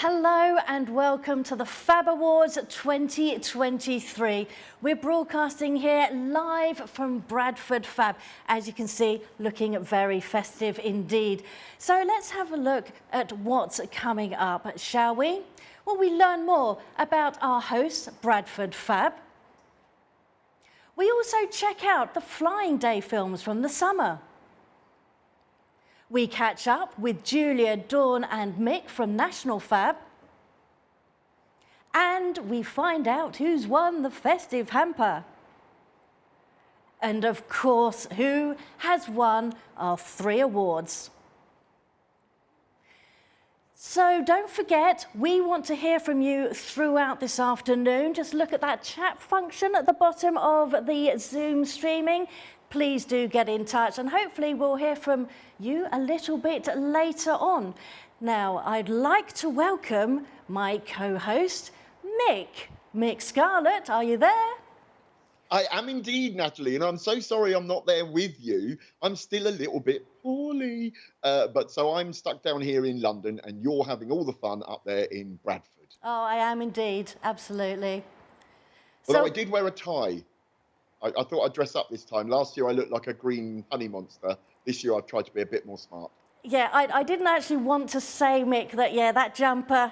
Hello and welcome to the Phab Awards 2023. We're broadcasting here live from Bradford Fab, as you can see, looking very festive indeed. So let's have a look at what's coming up, shall we? Well, we learn more about our host, Bradford Fab. We also check out the Flying Day films from the summer. We catch up with Julia, Dawn and Mick from National Phab. And we find out who's won the festive hamper. And of course, who has won our 3 awards. So don't forget, we want to hear from you throughout this afternoon. Just look at that chat function at the bottom of the Zoom streaming. Please do get in touch and hopefully we'll hear from you a little bit later on. Now, I'd like to welcome my co-host, Mick. Mick Scarlett, are you there? I am indeed, Natalie, and I'm so sorry I'm not there with you. I'm still a little bit poorly, but so I'm stuck down here in London and you're having all the fun up there in Bradford. Oh, I am indeed, absolutely. Although I did wear a tie. I thought I'd dress up this time. Last year I looked like a green honey monster. This year I've tried to be a bit more smart. Yeah, I didn't actually want to say, Mick, that, yeah, that jumper,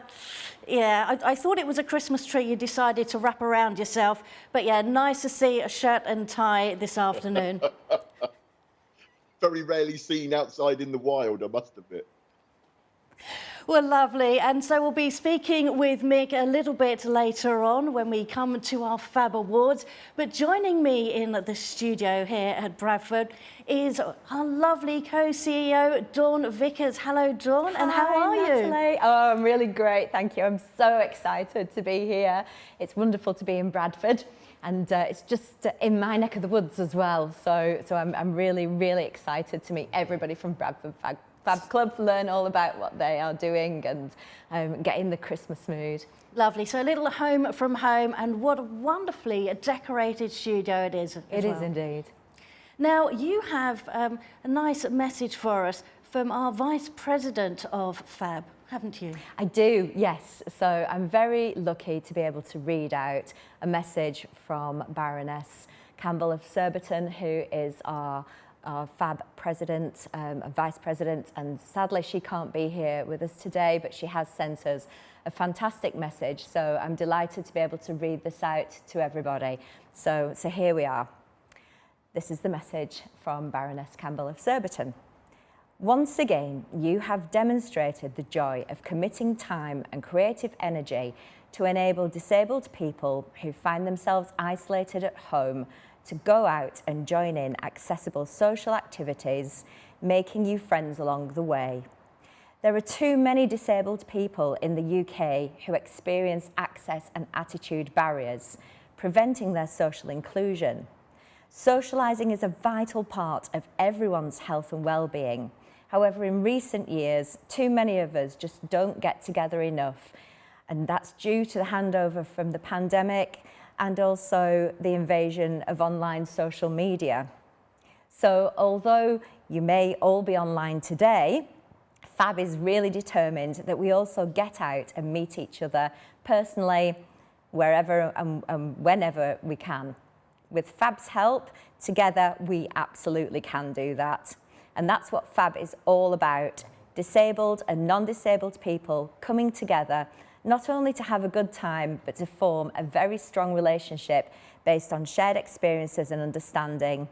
yeah, I thought it was a Christmas tree you decided to wrap around yourself. But yeah, nice to see a shirt and tie this afternoon. Very rarely seen outside in the wild, I must admit. Well, lovely. And so we'll be speaking with Mick a little bit later on when we come to our Phab Awards. But joining me in the studio here at Bradford is our lovely co-CEO, Dawn Vickers. Hello, Dawn. Hi, and how are Natalie. you? Oh, I'm really great, thank you. I'm so excited to be here. It's wonderful to be in Bradford. And it's just in my neck of the woods as well. So I'm really, really excited to meet everybody from Bradford Fab Club, learn all about what they are doing and get in the Christmas mood. Lovely. So a little home from home, and what a wonderfully decorated studio it is. It is indeed. Now, you have a nice message for us from our Vice President of Phab, haven't you? I do, yes. So I'm very lucky to be able to read out a message from Baroness Campbell of Surbiton, who is our Phab president, vice president, and sadly she can't be here with us today, but she has sent us a fantastic message. So I'm delighted to be able to read this out to everybody. So here we are. This is the message from Baroness Campbell of Surbiton. Once again, you have demonstrated the joy of committing time and creative energy to enable disabled people who find themselves isolated at home to go out and join in accessible social activities, making you friends along the way. There are too many disabled people in the UK who experience access and attitude barriers, preventing their social inclusion. Socialising is a vital part of everyone's health and well-being. However, in recent years, too many of us just don't get together enough, and that's due to the handover from the pandemic and also the invasion of online social media. So although you may all be online today, Phab is really determined that we also get out and meet each other personally, wherever and whenever we can. With Phab's help, together we absolutely can do that. And that's what Phab is all about, disabled and non-disabled people coming together not only to have a good time, but to form a very strong relationship based on shared experiences and understanding.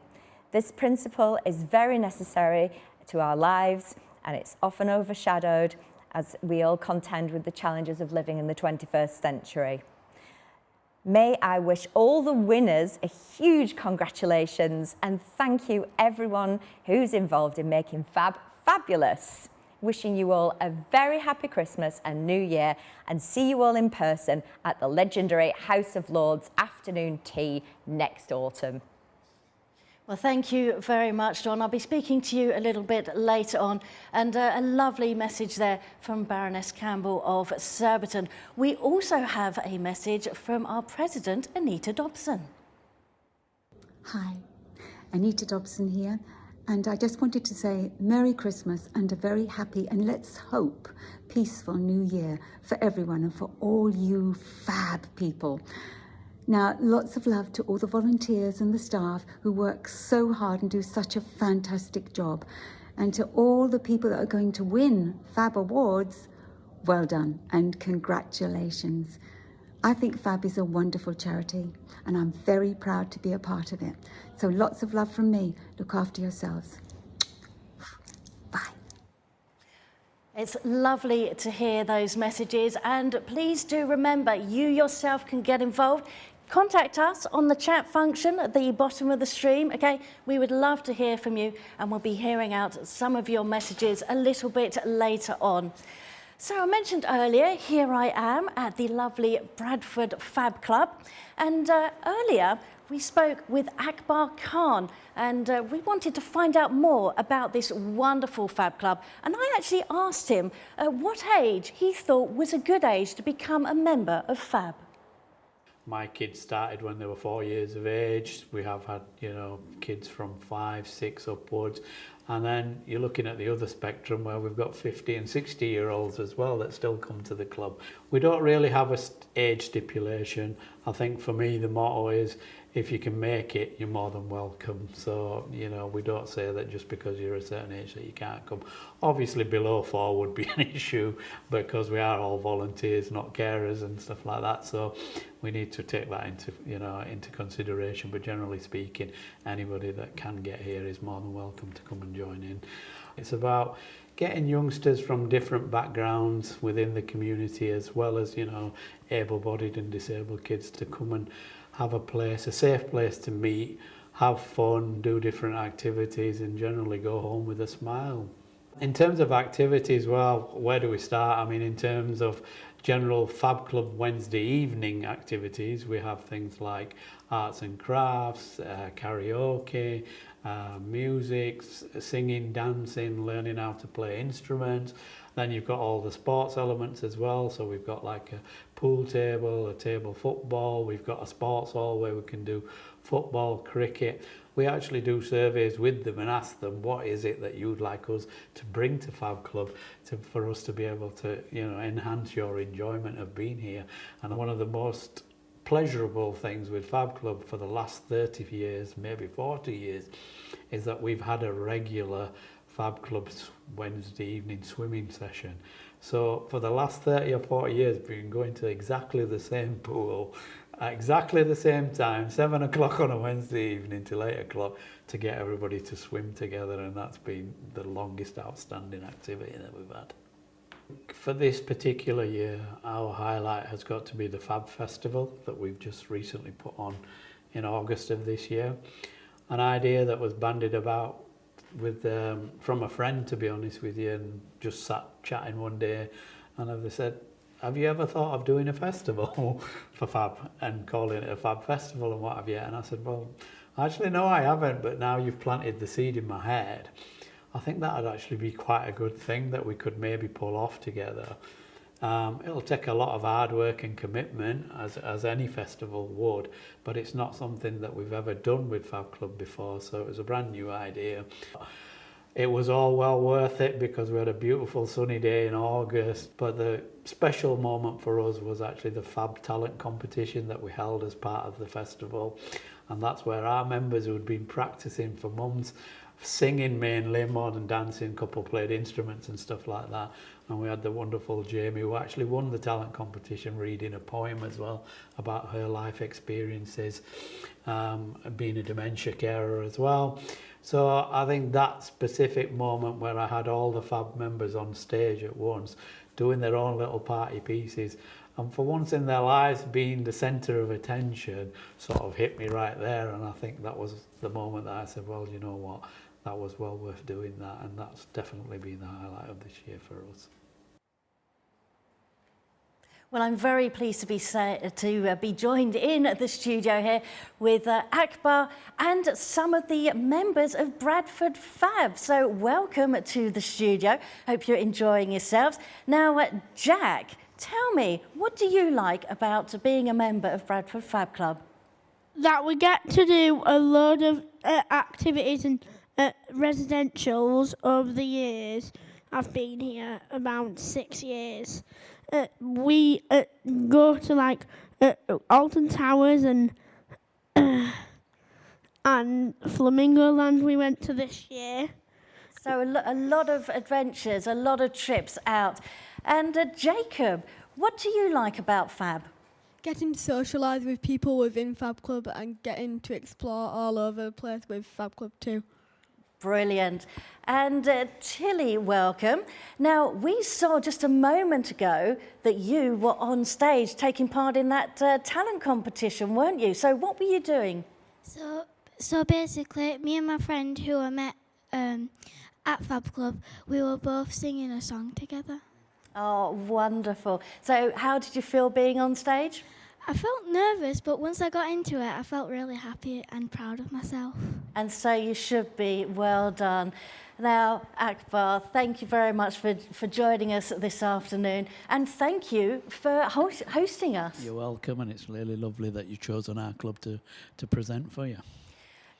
This principle is very necessary to our lives, and it's often overshadowed as we all contend with the challenges of living in the 21st century. May I wish all the winners a huge congratulations, and thank you everyone who's involved in making Phab fabulous. Wishing you all a very happy Christmas and New Year, and see you all in person at the legendary House of Lords afternoon tea next autumn. Well, thank you very much, Dawn. I'll be speaking to you a little bit later on, and a lovely message there from Baroness Campbell of Surbiton. We also have a message from our President, Anita Dobson. Hi, Anita Dobson here. And I just wanted to say Merry Christmas and a very happy and let's hope peaceful New Year for everyone and for all you fab people. Now, lots of love to all the volunteers and the staff who work so hard and do such a fantastic job. And to all the people that are going to win Phab Awards, well done and congratulations. I think Phab is a wonderful charity and I'm very proud to be a part of it. So lots of love from me. Look after yourselves. Bye. It's lovely to hear those messages, and please do remember you yourself can get involved. Contact us on the chat function at the bottom of the stream, okay? We would love to hear from you, and we'll be hearing out some of your messages a little bit later on. So I mentioned earlier, here I am at the lovely Bradford Fab Club, and earlier we spoke with Akbar Khan, and we wanted to find out more about this wonderful Fab Club, and I actually asked him what age he thought was a good age to become a member of Fab. My kids started when they were 4 years of age. We have had, kids from 5, 6 upwards. And then you're looking at the other spectrum where we've got 50 and 60-year-olds as well that still come to the club. We don't really have a age stipulation. I think for me the motto is if you can make it, you're more than welcome. So, we don't say that just because you're a certain age that you can't come. Obviously below 4 would be an issue because we are all volunteers, not carers and stuff like that. So we need to take that into consideration. But generally speaking, anybody that can get here is more than welcome to come and join in. It's about getting youngsters from different backgrounds within the community, as well as, able-bodied and disabled kids, to come and have a safe place to meet, have fun, do different activities, and generally go home with a smile. In terms of activities, well, where do we start? I mean, in terms of general Fab Club Wednesday evening activities, we have things like arts and crafts, karaoke, music, singing, dancing, learning how to play instruments. Then you've got all the sports elements as well. So we've got like a pool table, a table football. We've got a sports hall where we can do football, cricket. We actually do surveys with them and ask them, what is it that you'd like us to bring to Fab Club for us to be able to, enhance your enjoyment of being here. And one of the most pleasurable things with Fab Club for the last 30 years, maybe 40 years, is that we've had a regular Fab Club Wednesday evening swimming session. So for the last 30 or 40 years, we've been going to exactly the same pool at exactly the same time, 7 o'clock on a Wednesday evening till 8 o'clock, to get everybody to swim together, and that's been the longest outstanding activity that we've had. For this particular year, our highlight has got to be the Fab Festival that we've just recently put on in August of this year. An idea that was bandied about with from a friend, to be honest with you, and just sat chatting one day, and they said, have you ever thought of doing a festival for Fab and calling it a Fab Festival and what have you? And I said, well, actually no, I haven't, but now you've planted the seed in my head. I think that would actually be quite a good thing that we could maybe pull off together. It'll take a lot of hard work and commitment, as any festival would, but it's not something that we've ever done with Fab Club before, so it was a brand new idea. It was all well worth it because we had a beautiful sunny day in August, but the special moment for us was actually the Fab Talent competition that we held as part of the festival, and that's where our members who had been practicing for months, singing mainly more than dancing, couple played instruments and stuff like that, and we had the wonderful Jamie who actually won the talent competition reading a poem as well about her life experiences, being a dementia carer as well. So I think that specific moment where I had all the Fab members on stage at once doing their own little party pieces, and for once in their lives being the centre of attention, sort of hit me right there. And I think that was the moment that I said, well, you know what, that was well worth doing that, and that's definitely been the highlight of this year for us. Well, I'm very pleased to be joined in the studio here with Akbar and some of the members of Bradford Fab. So welcome to the studio. Hope you're enjoying yourselves. Now, Jack, tell me, what do you like about being a member of Bradford Fab Club? That we get to do a load of activities and residentials over the years. I've been here around 6 years. We go to like Alton Towers and Flamingo Land we went to this year. So a lot of adventures, a lot of trips out. And Jacob, what do you like about Phab? Getting to socialise with people within Phab Club and getting to explore all over the place with Phab Club too. Brilliant. And Tilly, welcome. Now, we saw just a moment ago that you were on stage taking part in that talent competition, weren't you? So what were you doing? So basically, me and my friend who I met at Phab Club, we were both singing a song together. Oh, wonderful. So how did you feel being on stage? I felt nervous, but once I got into it, I felt really happy and proud of myself. And so you should be. Well done. Now, Akbar, thank you very much for joining us this afternoon, and thank you for hosting us. You're welcome, and it's really lovely that you chose on our club to present for you.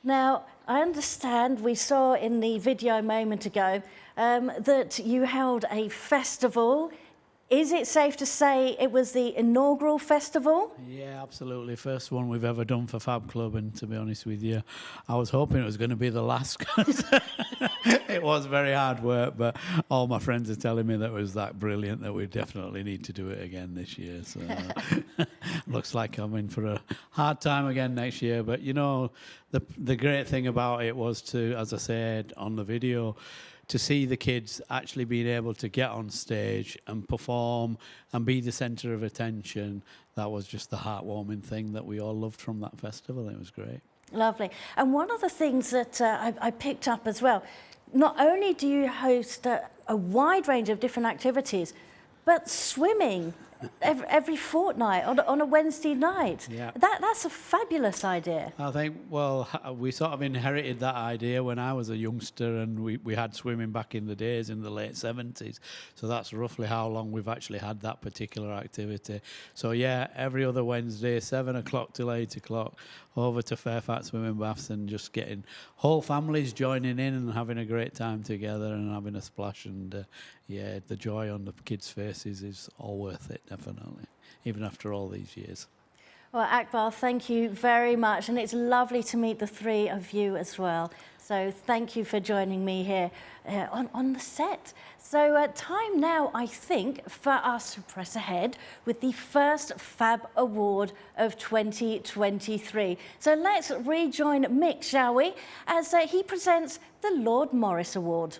Now, I understand we saw in the video a moment ago that you held a festival. Is it safe to say it was the inaugural festival? Yeah, absolutely. First one we've ever done for Phab Club, and to be honest with you, I was hoping it was going to be the last. It was very hard work, but all my friends are telling me that it was that brilliant that we definitely need to do it again this year. So looks like I'm in for a hard time again next year. But you know, the great thing about it was to, as I said on the video, to see the kids actually being able to get on stage and perform and be the centre of attention. That was just the heartwarming thing that we all loved from that festival. It was great. Lovely. And one of the things that I picked up as well, not only do you host a wide range of different activities, but swimming every fortnight on a Wednesday night. Yeah. That's a fabulous idea. I think, well, we sort of inherited that idea when I was a youngster, and we had swimming back in the days in the late 70s. So that's roughly how long we've actually had that particular activity. So yeah, every other Wednesday, 7 o'clock till 8 o'clock, over to Fairfax swimming baths, and just getting whole families joining in and having a great time together and having a splash. And yeah, the joy on the kids' faces is all worth it, definitely, even after all these years. Well, Akbar, thank you very much. And it's lovely to meet the three of you as well. So thank you for joining me here on the set. So time now, I think, for us to press ahead with the first Phab Award of 2023. So let's rejoin Mick, shall we, as he presents the Lord Morris Award.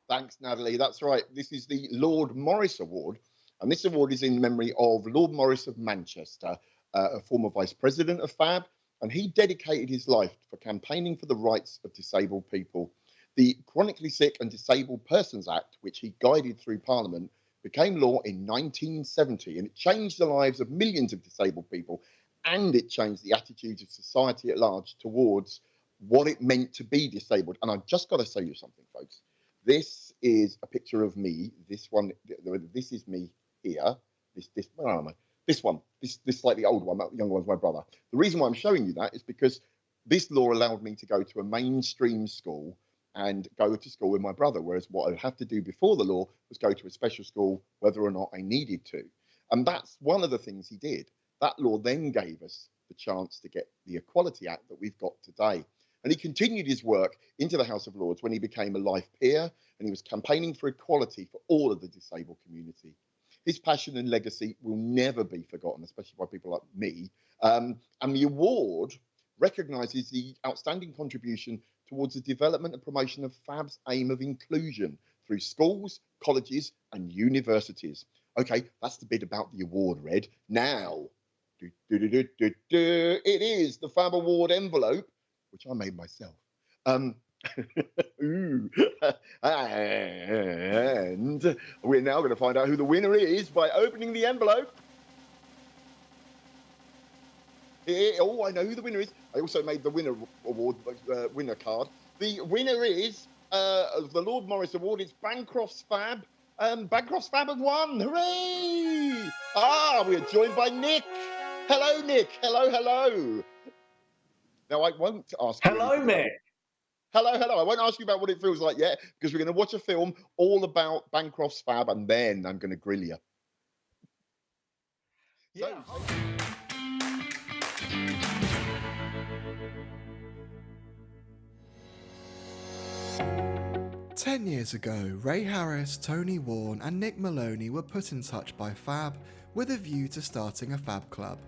Thanks, Natalie. That's right. This is the Lord Morris Award, and this award is in memory of Lord Morris of Manchester, a former Vice President of Phab, and he dedicated his life for campaigning for the rights of disabled people. The Chronically Sick and Disabled Persons Act, which he guided through Parliament, became law in 1970, and it changed the lives of millions of disabled people, and it changed the attitudes of society at large towards what it meant to be disabled. And I've just got to say you something, folks. This is a picture of me. This is me here. Where am I? This one, this slightly older one, that younger one's my brother. The reason why I'm showing you that is because this law allowed me to go to a mainstream school and go to school with my brother, whereas what I'd have to do before the law was go to a special school whether or not I needed to. And that's one of the things he did. That law then gave us the chance to get the Equality Act that we've got today. And he continued his work into the House of Lords when he became a life peer, and he was campaigning for equality for all of the disabled community. His passion and legacy will never be forgotten, especially by people like me. And the award recognises the outstanding contribution towards the development and promotion of Phab's aim of inclusion through schools, colleges and universities. Okay, that's the bit about the award, Red. Now, it is the Phab Award envelope, which I made myself. Ooh. And we're now going to find out who the winner is by opening the envelope. Oh, I know who the winner is. I also made the winner award winner card. The winner is the Lord Morris Award. It's Bancroft's Phab. Bancroft's Phab have won. Hooray! We are joined by Nick. Hello, Nick. Hello. Now, I won't ask you. Hello, Mick. Hello, hello. I won't ask you about what it feels like yet, because we're going to watch a film all about Bancroft's Fab, and then I'm going to grill you. Yeah. 10 years ago, Ray Harris, Tony Warne and Nick Maloney were put in touch by Phab with a view to starting a Phab club.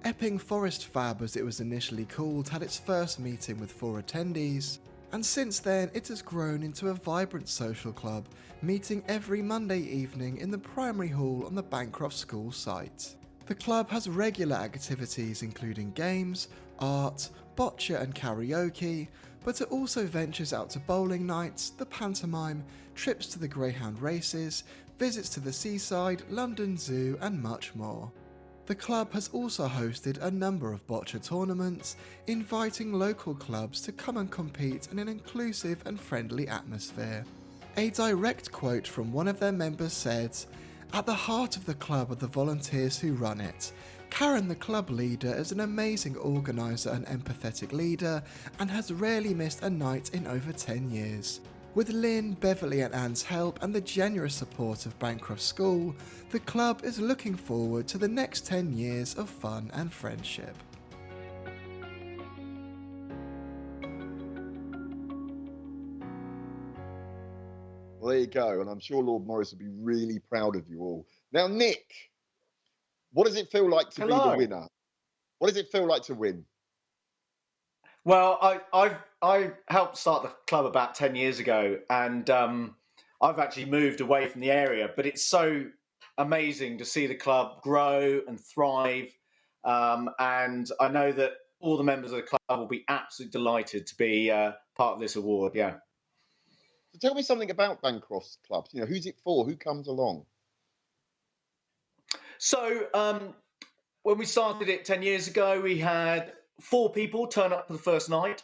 Epping Forest Phab, as it was initially called, had its first meeting with 4 attendees, and since then it has grown into a vibrant social club, meeting every Monday evening in the primary hall on the Bancroft School site. The club has regular activities including games, art, bocce and karaoke, but it also ventures out to bowling nights, the pantomime, trips to the greyhound races, visits to the seaside, London Zoo and much more. The club has also hosted a number of bocce tournaments, inviting local clubs to come and compete in an inclusive and friendly atmosphere. A direct quote from one of their members said, "At the heart of the club are the volunteers who run it. Karen, the club leader, is an amazing organiser and empathetic leader and has rarely missed a night in over 10 years. With Lynn, Beverly and Anne's help and the generous support of Bancroft School, the club is looking forward to the next 10 years of fun and friendship." Well, there you go. And I'm sure Lord Morris will be really proud of you all. Now, Nick, what does it feel like to be the winner? What does it feel like to win? Well, I helped start the club about 10 years ago, and I've actually moved away from the area, but it's so amazing to see the club grow and thrive. And I know that all the members of the club will be absolutely delighted to be part of this award. Yeah. So tell me something about Bancroft's clubs. You know, who's it for? Who comes along? So when we started it 10 years ago, we had 4 people turn up for the first night.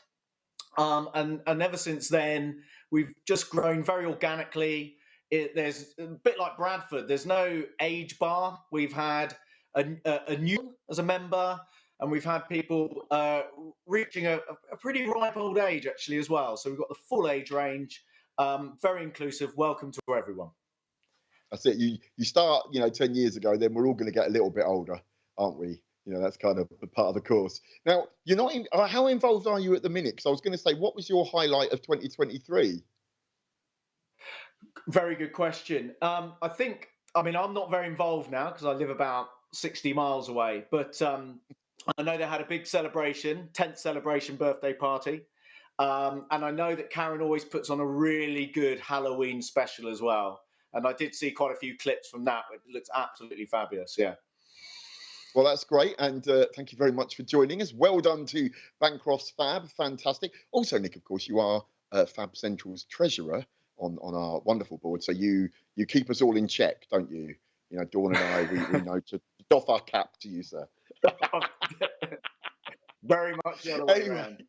And ever since then, we've just grown very organically. There's a bit like Bradford. There's no age bar. We've had a new as a member, and we've had people reaching a pretty ripe old age actually as well. So we've got the full age range, very inclusive. Welcome to everyone. That's it. You start, 10 years ago, then we're all going to get a little bit older, aren't we? You know, that's kind of part of the course. Now, you're not how involved are you at the minute? Because I was going to say, what was your highlight of 2023? Very good question. I'm not very involved now because I live about 60 miles away, but I know they had a big celebration, 10th celebration birthday party. And I know that Karen always puts on a really good Halloween special as well. And I did see quite a few clips from that. It looks absolutely fabulous. Yeah. Well, that's great. And thank you very much for joining us. Well done to Bancroft's Fab. Fantastic. Also, Nick, of course, you are Fab Central's treasurer on our wonderful board. So you keep us all in check, don't you? You know, Dawn and I, we know to doff our cap to you, sir. Very much the other way around.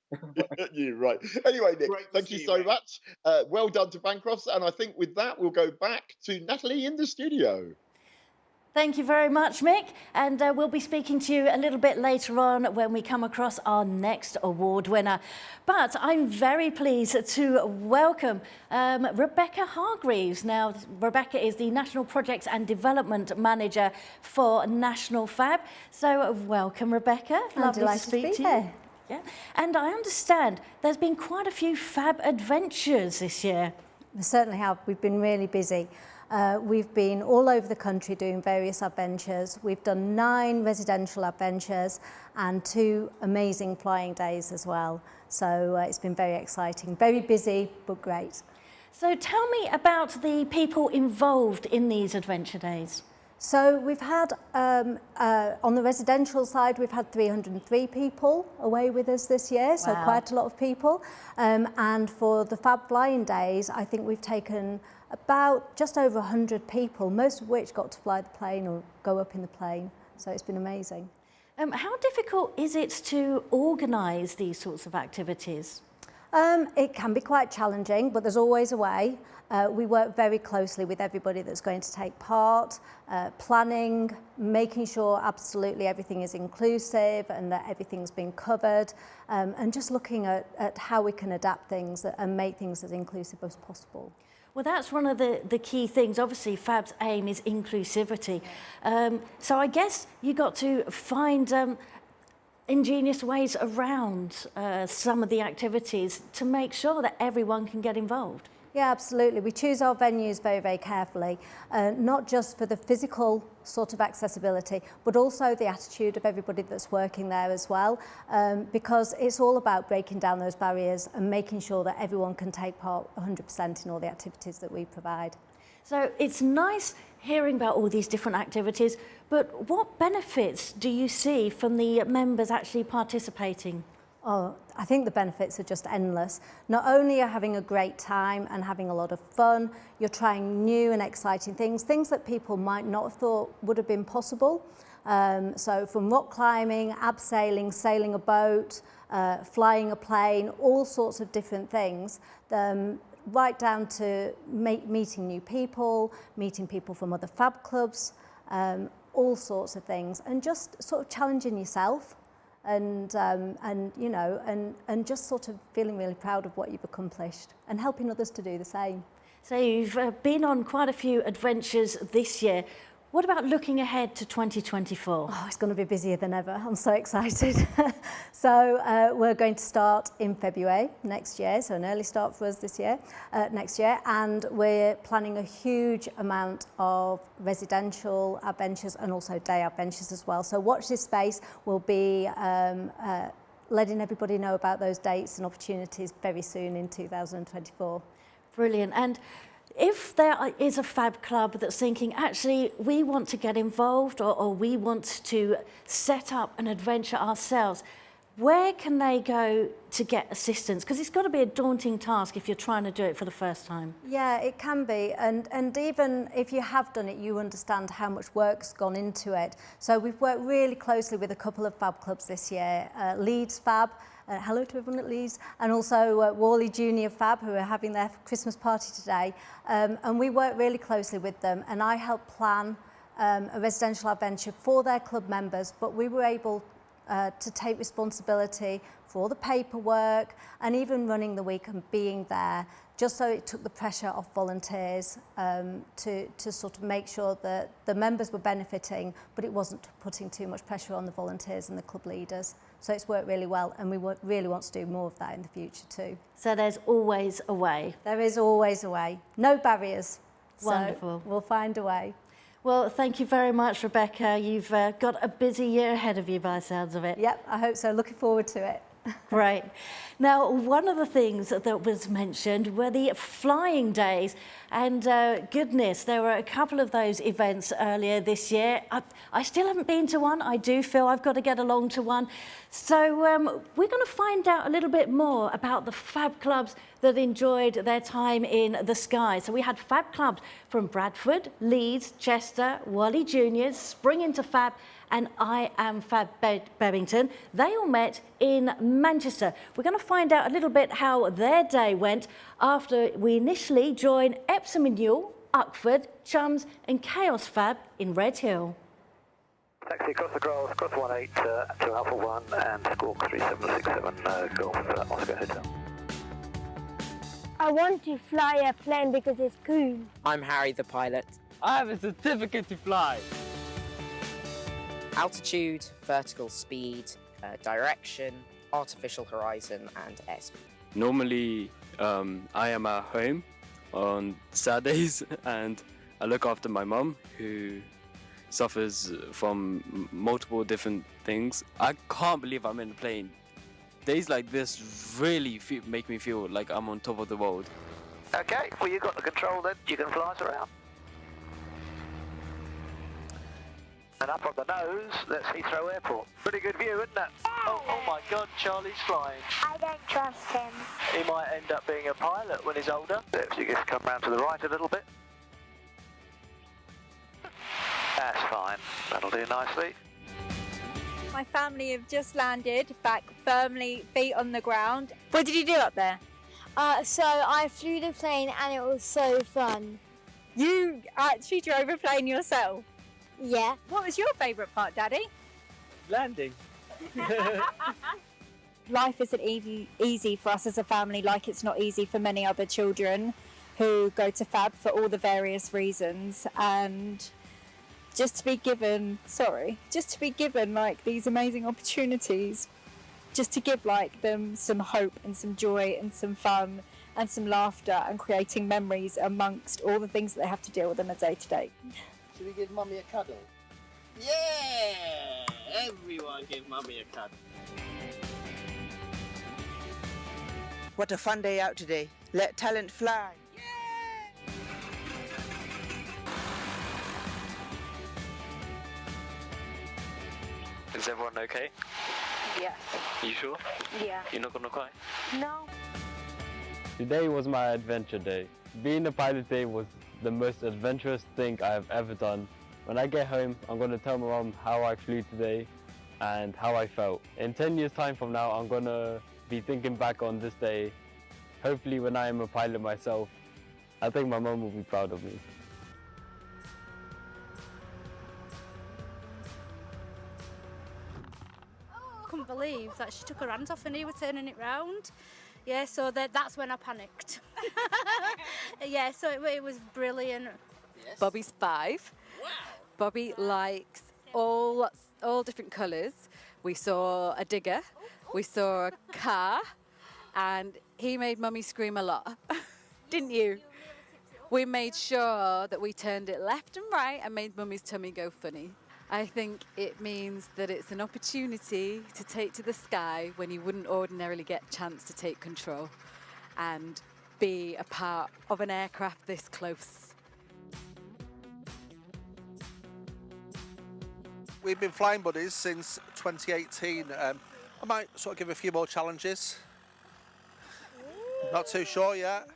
You're right. Anyway, Nick, thank you so much. Well done to Bancroft's. And I think with that, we'll go back to Natalie in the studio. Thank you very much, Mick. And we'll be speaking to you a little bit later on when we come across our next award winner. But I'm very pleased to welcome Rebecca Hargreaves. Now, Rebecca is the National Projects and Development Manager for National Fab. So welcome, Rebecca. Lovely to speak to you. Yeah. And I understand there's been quite a few Phab Adventures this year. We certainly have. We've been really busy. We've been all over the country doing various adventures. We've done 9 residential adventures and 2 amazing flying days as well. So it's been very exciting, very busy, but great. So tell me about the people involved in these adventure days. So we've had, on the residential side, we've had 303 people away with us this year, so quite a lot of people. And for the Phab Flying Days, I think we've taken about just over 100 people, most of which got to fly the plane or go up in the plane. So it's been amazing. How difficult is it to organise these sorts of activities? It can be quite challenging, but there's always a way. We work very closely with everybody that's going to take part, planning, making sure absolutely everything is inclusive and that everything's been covered, and just looking at how we can adapt things and make things as inclusive as possible. Well, that's one of the key things. Obviously, Fab's aim is inclusivity. So I guess you got to find ingenious ways around some of the activities to make sure that everyone can get involved. Yeah, absolutely. We choose our venues very, very carefully, not just for the physical sort of accessibility, but also the attitude of everybody that's working there as well, because it's all about breaking down those barriers and making sure that everyone can take part 100% in all the activities that we provide. So it's nice hearing about all these different activities, but what benefits do you see from the members actually participating? Oh, I think the benefits are just endless. Not only are you having a great time and having a lot of fun, you're trying new and exciting things that people might not have thought would have been possible. So from rock climbing, abseiling, sailing a boat, flying a plane, all sorts of different things, right down to meeting new people, meeting people from other Fab clubs, all sorts of things, and just sort of challenging yourself. And you know, and just sort of feeling really proud of what you've accomplished and helping others to do the same. So you've been on quite a few adventures this year. What about looking ahead to 2024? Oh, it's going to be busier than ever. I'm so excited. So we're going to start in February next year, so an early start for us this year, next year, and we're planning a huge amount of residential adventures and also day adventures as well. So watch this space. We'll be letting everybody know about those dates and opportunities very soon in 2024. Brilliant. And if there is a Fab club that's thinking, actually, we want to get involved or we want to set up an adventure ourselves, where can they go to get assistance? Because it's got to be a daunting task if you're trying to do it for the first time. Yeah, it can be. And even if you have done it, you understand how much work's gone into it. So we've worked really closely with a couple of Fab clubs this year, Leeds Fab, hello to everyone at Leeds, and also Worley Junior Fab, who are having their Christmas party today. And we work really closely with them, and I helped plan a residential adventure for their club members, but we were able to take responsibility for all the paperwork and even running the week and being there, just so it took the pressure off volunteers to sort of make sure that the members were benefiting, but it wasn't putting too much pressure on the volunteers and the club leaders. So it's worked really well, and we really want to do more of that in the future too. So there's always a way. There is always a way. No barriers. Wonderful. So we'll find a way. Well, thank you very much, Rebecca. You've got a busy year ahead of you by the sounds of it. Yep, I hope so. Looking forward to it. Great. Now, one of the things that was mentioned were the flying days. And goodness, there were a couple of those events earlier this year. I still haven't been to one. I do feel I've got to get along to one. So we're going to find out a little bit more about the Fab clubs that enjoyed their time in the sky. So we had Fab clubs from Bradford, Leeds, Chester, Worley Juniors, Spring into Fab, and I Am Phab Bebington. They all met in Manchester. We're going to find out a little bit how their day went after we initially joined Epsom and Newell, Uckford, Chums and Chaos Fab in Red Hill. Taxi across the grass, cross 18 to Alpha 1 and squawk 3767 Golf Oscar Hotel. I want to fly a plane because it's cool. I'm Harry the pilot. I have a certificate to fly. Altitude, vertical speed, direction, artificial horizon and airspeed. Normally I am at home on Saturdays and I look after my mum who suffers from multiple different things. I can't believe I'm in a plane. Days like this really make me feel like I'm on top of the world. Okay, well you've got the control then, you can fly us around. And up on the nose, that's Heathrow Airport. Pretty good view, isn't it? Oh my God, Charlie's flying. I don't trust him. He might end up being a pilot when he's older. If you just come round to the right a little bit. That's fine, that'll do nicely. My family have just landed back firmly, feet on the ground. What did you do up there? So I flew the plane and it was so fun. You actually drove a plane yourself? Yeah. What was your favourite part, Daddy? Landing. Life isn't easy for us as a family, like it's not easy for many other children who go to Phab for all the various reasons, and just to be given like these amazing opportunities, just to give like them some hope and some joy and some fun and some laughter and creating memories amongst all the things that they have to deal with on a day to day. Should we give Mummy a cuddle? Yeah! Everyone give Mummy a cuddle. What a fun day out today. Let talent fly. Is everyone okay? Yeah. You sure? Yeah. You're not gonna cry? No. Today was my adventure day. Being a pilot today was the most adventurous thing I have ever done. When I get home, I'm going to tell my mum how I flew today and how I felt. In 10 years' time from now, I'm going to be thinking back on this day. Hopefully when I am a pilot myself, I think my mum will be proud of me. Couldn't believe that she took her hands off and he was turning it round. Yeah, so that's when I panicked. Yeah, so it was brilliant. Yes. Bobby's 5. Wow. Bobby likes all different colours. We saw a digger, we saw a car, and he made Mummy scream a lot. Didn't you? We made sure that we turned it left and right and made Mummy's tummy go funny. I think it means that it's an opportunity to take to the sky when you wouldn't ordinarily get a chance to take control and be a part of an aircraft this close. We've been flying buddies since 2018. I might sort of give a few more challenges. Not too sure yet.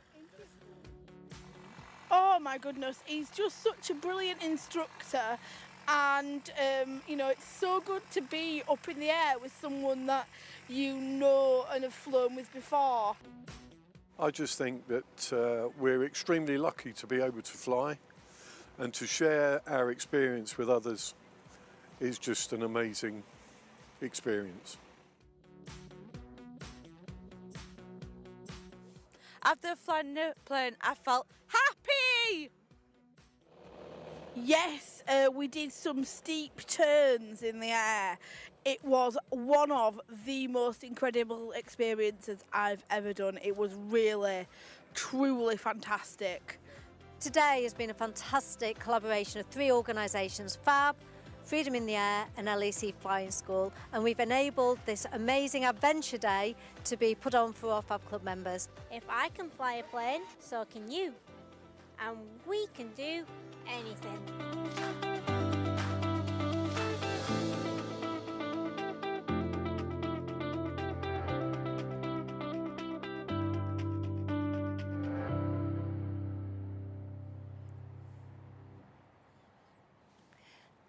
Oh my goodness, he's just such a brilliant instructor. And, you know, it's so good to be up in the air with someone that you know and have flown with before. I just think that we're extremely lucky to be able to fly, and to share our experience with others is just an amazing experience. After flying the plane, I felt happy! Yes, we did some steep turns in the air. It was one of the most incredible experiences I've ever done. It was really, truly fantastic. Today has been a fantastic collaboration of 3 organisations, Phab, Freedom in the Air and LEC Flying School, and we've enabled this amazing adventure day to be put on for our Phab Club members. If I can fly a plane, so can you. And we can do anything.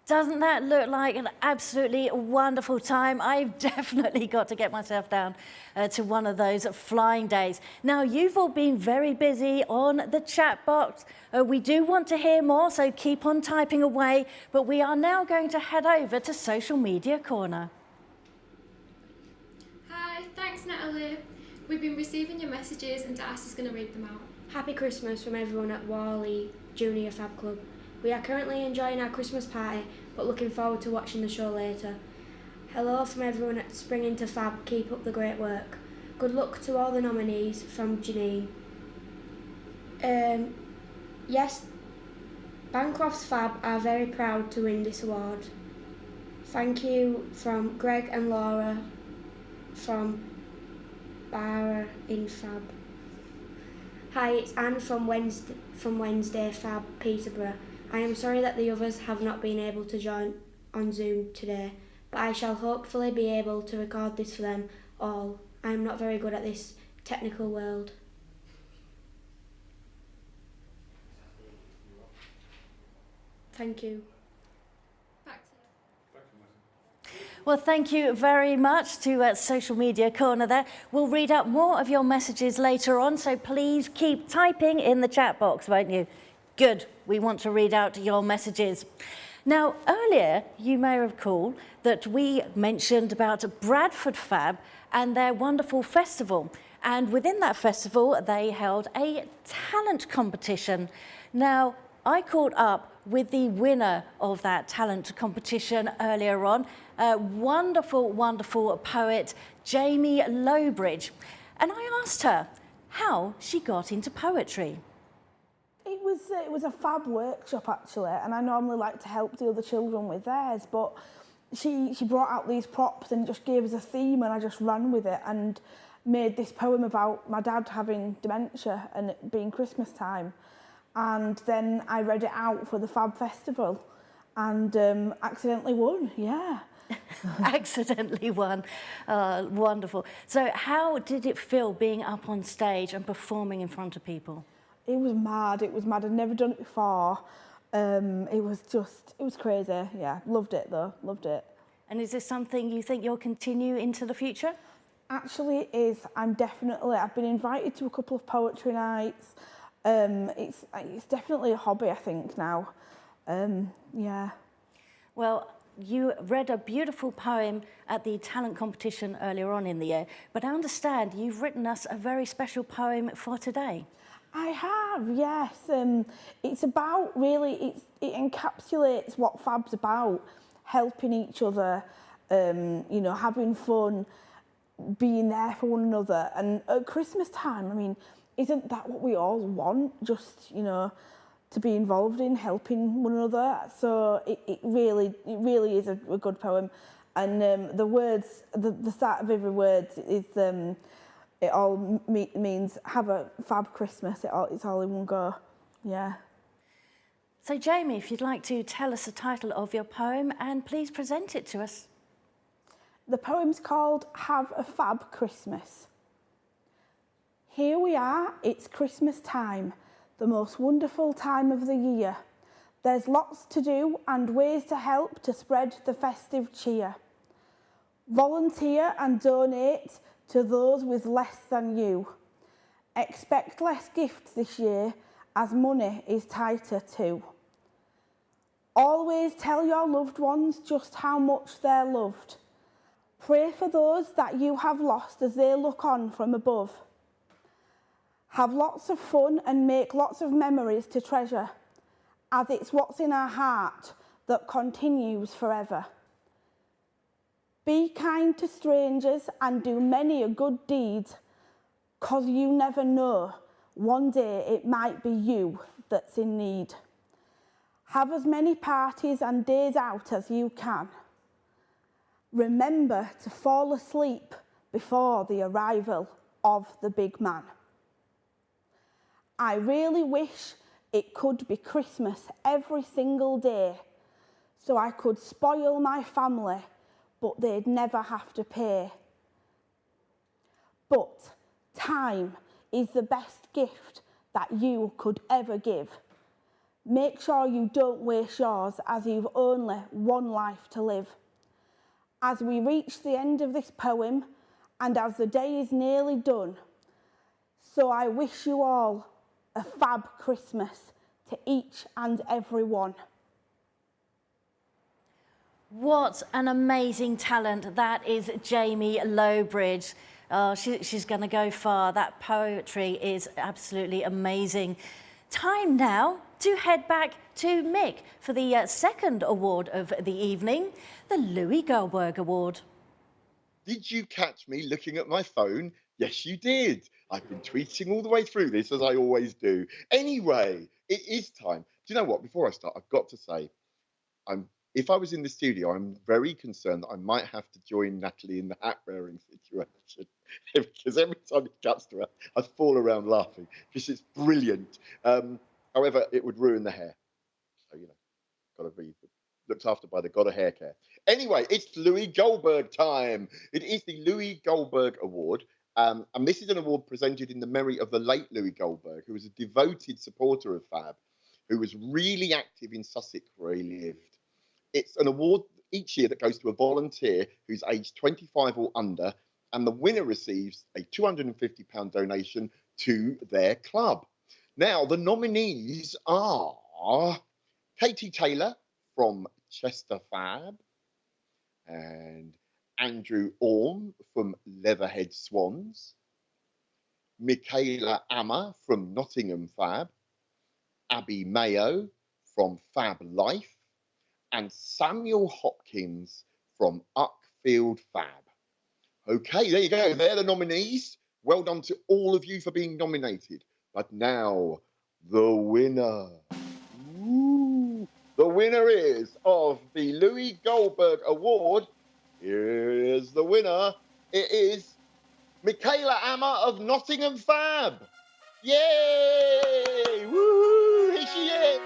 Doesn't that look like an absolutely wonderful time? I've definitely got to get myself down to one of those flying days. Now, you've all been very busy on the chat box. We do want to hear more, so keep on typing away. But we are now going to head over to Social Media Corner. Hi, thanks Natalie. We've been receiving your messages and Darcy is going to read them out. Happy Christmas from everyone at Whalley Junior Phab Club. We are currently enjoying our Christmas party, but looking forward to watching the show later. Hello from everyone at Spring Into Phab, keep up the great work. Good luck to all the nominees from Janine. Yes, Bancroft's Phab are very proud to win this award. Thank you from Greg and Laura from Barra in Phab. Hi, it's Anne from Wednesday Phab, Peterborough. I am sorry that the others have not been able to join on Zoom today, but I shall hopefully be able to record this for them all. I am not very good at this technical world. Thank you. Well, thank you very much to Social Media Corner there. We'll read out more of your messages later on, so please keep typing in the chat box, won't you? Good. We want to read out your messages. Now, earlier, you may recall that we mentioned about Bradford Fab and their wonderful festival. And within that festival, they held a talent competition. Now, I caught up with the winner of that talent competition earlier on, wonderful, wonderful poet, Jamie Lowbridge. And I asked her how she got into poetry. It was a Phab workshop actually, and I normally like to help the other children with theirs, but she brought out these props and just gave us a theme, and I just ran with it and made this poem about my dad having dementia and it being Christmas time. And then I read it out for the Phab Festival and accidentally won, yeah. Accidentally won. Wonderful. So how did it feel being up on stage and performing in front of people? It was mad, I'd never done it before. It was crazy, yeah. Loved it though, loved it. And is this something you think you'll continue into the future? Actually it is. I've been invited to a couple of poetry nights. It's definitely a hobby, I think, now. Yeah. Well, you read a beautiful poem at the talent competition earlier on in the year, but I understand you've written us a very special poem for today. I have, yes. It's about, really, it encapsulates what Fab's about, helping each other, you know, having fun, being there for one another. And at Christmas time, I mean, isn't that what we all want? Just, you know, to be involved in helping one another. So it really is a good poem. And the words, the start of every word is, it all means have a fab Christmas. It's all in one go, yeah. So Jamie, if you'd like to tell us the title of your poem and please present it to us. The poem's called Have a Fab Christmas. Here we are, it's Christmas time, the most wonderful time of the year. There's lots to do and ways to help to spread the festive cheer. Volunteer and donate to those with less than you. Expect less gifts this year as money is tighter too. Always tell your loved ones just how much they're loved. Pray for those that you have lost as they look on from above. Have lots of fun and make lots of memories to treasure, as it's what's in our heart that continues forever. Be kind to strangers and do many a good deed, 'cause you never know, one day it might be you that's in need. Have as many parties and days out as you can. Remember to fall asleep before the arrival of the big man. I really wish it could be Christmas every single day, so I could spoil my family, but they'd never have to pay. But time is the best gift that you could ever give. Make sure you don't waste yours, as you've only one life to live. As we reach the end of this poem, and as the day is nearly done, so I wish you all a fab Christmas to each and every one. What an amazing talent that is Jamie Lowbridge. Oh, she's going to go far. That poetry is absolutely amazing. Time now to head back to Mick for the second award of the evening, the Louie Goldberg Award. Did you catch me looking at my phone? Yes, you did. I've been tweeting all the way through this, as I always do. Anyway, it is time. Do you know what? Before I start, I've got to say, if I was in the studio, I'm very concerned that I might have to join Natalie in the hat wearing situation because every time it cuts to her, I fall around laughing because it's brilliant. However, it would ruin the hair. So, you know, got to be looked after by the god of hair care. Anyway, it's Louie Goldberg time. It is the Louie Goldberg Award. And this is an award presented in the memory of the late Louie Goldberg, who was a devoted supporter of Phab, who was really active in Sussex where he lived. It's an award each year that goes to a volunteer who's aged 25 or under, and the winner receives a £250 donation to their club. Now, the nominees are Katie Taylor from Chester Phab and Andrew Orme from Leatherhead Swans, Michaela Ammer from Nottingham Phab, Abby Mayo from Phab Life, and Samuel Hopkins from Uckfield Phab. Okay, there you go. They're the nominees. Well done to all of you for being nominated. But now, the winner. Ooh, the winner is of the Louie Goldberg Award. Here is the winner. It is Michaela Ammer of Nottingham Phab. Yay! Woo! Here she is.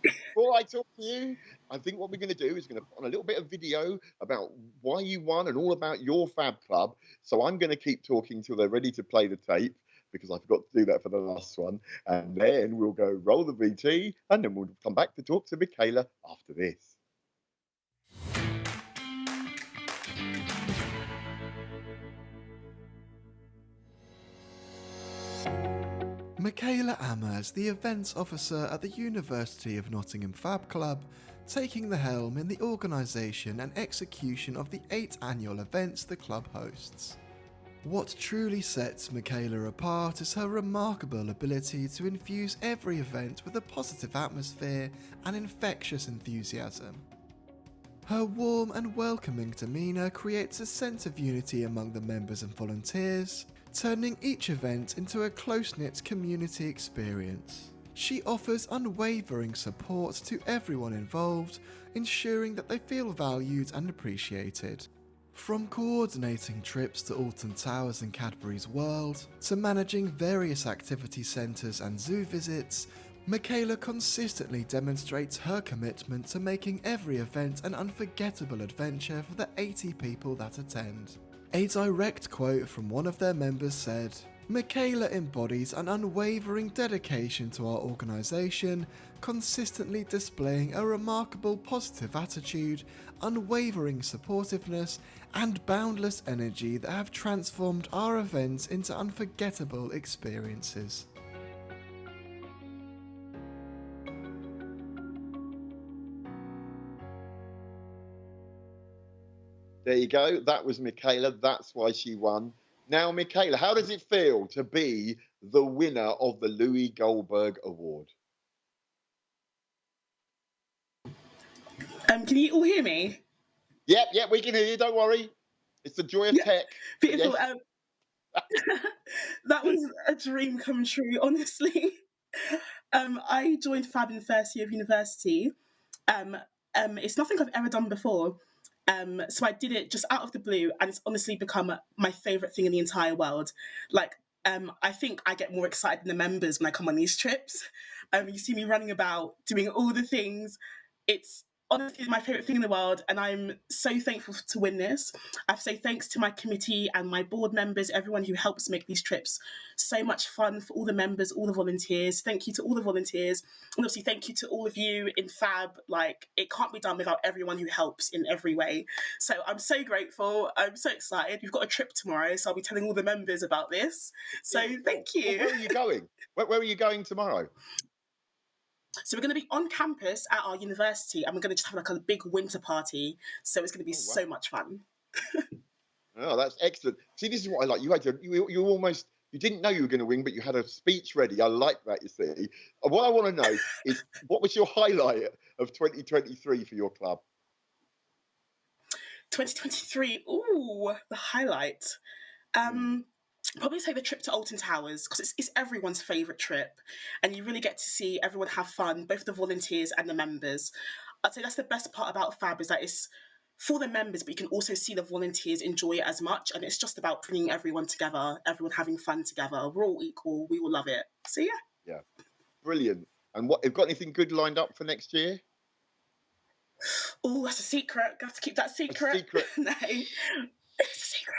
Before I talk to you, I think what we're going to do is going to put on a little bit of video about why you won and all about your Phab Club. So I'm going to keep talking till they're ready to play the tape, because I forgot to do that for the last one. And then we'll go roll the VT, and then we'll come back to talk to Michaela after this. Michaela Amers, the events officer at the University of Nottingham Phab Club, taking the helm in the organisation and execution of the 8 annual events the club hosts. What truly sets Michaela apart is her remarkable ability to infuse every event with a positive atmosphere and infectious enthusiasm. Her warm and welcoming demeanour creates a sense of unity among the members and volunteers, turning each event into a close-knit community experience. She offers unwavering support to everyone involved, ensuring that they feel valued and appreciated. From coordinating trips to Alton Towers and Cadbury's World, to managing various activity centres and zoo visits, Michaela consistently demonstrates her commitment to making every event an unforgettable adventure for the 80 people that attend. A direct quote from one of their members said, "Michaela embodies an unwavering dedication to our organisation, consistently displaying a remarkable positive attitude, unwavering supportiveness, and boundless energy that have transformed our events into unforgettable experiences." There you go. That was Michaela. That's why she won. Now, Michaela, how does it feel to be the winner of the Louie Goldberg Award? Can you all hear me? Yep, we can hear you. Don't worry. It's the joy of tech. Beautiful. Yes. That was a dream come true, honestly. I joined Phab in the first year of university. It's nothing I've ever done before. So I did it just out of the blue, and it's honestly become my favourite thing in the entire world. Like, I think I get more excited than the members when I come on these trips. You see me running about, doing all the things. It's honestly my favourite thing in the world, and I'm so thankful to win this. I have to say thanks to my committee and my board members, everyone who helps make these trips so much fun, for all the members, all the volunteers. Thank you to all the volunteers, and obviously thank you to all of you in Phab. Like, it can't be done without everyone who helps in every way. So I'm so grateful. I'm so excited. We've got a trip tomorrow, so I'll be telling all the members about this. So thank you. Where are you going? Where are you going tomorrow? So we're going to be on campus at our university, and we're going to just have like a big winter party. So it's going to be so much fun. Oh, that's excellent. See, this is what I like. You almost, you didn't know you were going to win, but you had a speech ready. I like that, you see. What I want to know is, what was your highlight of 2023 for your club? 2023, ooh, the highlight. Probably say the trip to Alton Towers, because it's everyone's favourite trip, and you really get to see everyone have fun, both the volunteers and the members. I'd say that's the best part about Phab, is that it's for the members, but you can also see the volunteers enjoy it as much, and it's just about bringing everyone together, everyone having fun together. We're all equal, we all love it. So yeah. Brilliant. And what, have you got anything good lined up for next year? Oh, that's a secret. Got to keep that secret. A secret. No, it's a secret.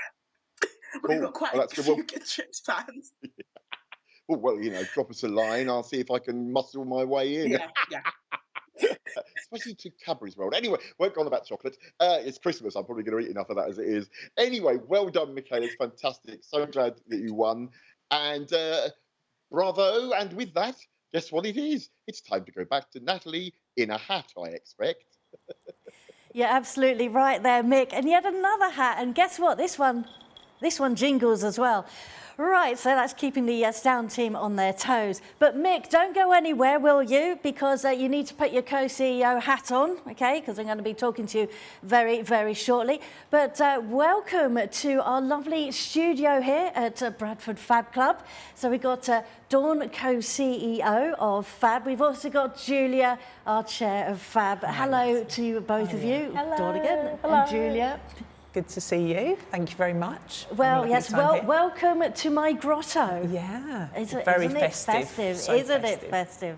Cool. We've got quite a few good trips planned. Well, drop us a line. I'll see if I can muscle my way in. Yeah. Especially to Cadbury's World. Anyway, won't go on about chocolate. It's Christmas. I'm probably going to eat enough of that as it is. Anyway, well done, Michaela. It's fantastic. So glad that you won. And bravo. And with that, guess what it is? It's time to go back to Natalie in a hat, I expect. You're absolutely right there, Mick. And yet another hat. And guess what? This one jingles as well. Right, so that's keeping the sound team on their toes. But Mick, don't go anywhere, will you? Because you need to put your co-CEO hat on, okay? Because I'm going to be talking to you very, very shortly. But welcome to our lovely studio here at Bradford Fab Club. So we've got Dawn, co-CEO of Fab. We've also got Julia, our chair of Fab. Hello to you, both of you. Hello. Dawn again. Hello. And Julia. Good to see you. Thank you very much. Well, yes, welcome to my grotto. Yeah, Isn't very it festive? So isn't festive. it festive?